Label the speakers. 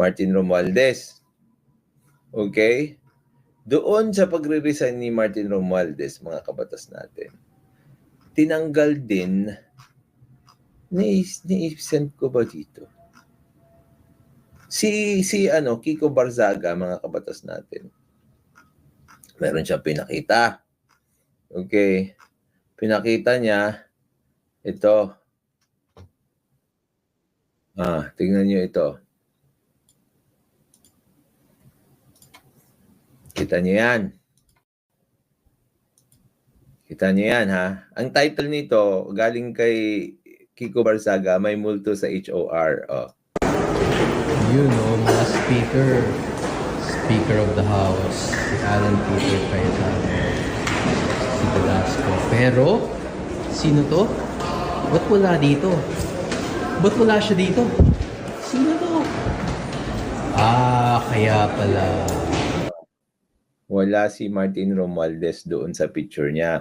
Speaker 1: Martin Romualdez. Okay? Doon sa pagre-resign ni Martin Romualdez, mga kabatas natin, tinanggal din, ni-send ko ba dito? Si Kiko Barzaga, mga kabatas natin, meron siyang pinakita. Okay? Pinakita niya, ito. Tingnan niyo ito. Kita niyo yan. Kita niyo yan, ha? Ang title nito, galing kay Kiko Barzaga, May Multo sa HOR.
Speaker 2: You know, mga Speaker of the House, si Alan Peter Cayetano, si Velasco. Pero, sino to? Ba't wala dito? Ba't wala siya dito? Sino to? Kaya pala.
Speaker 1: Wala si Martin Romualdez doon sa picture niya.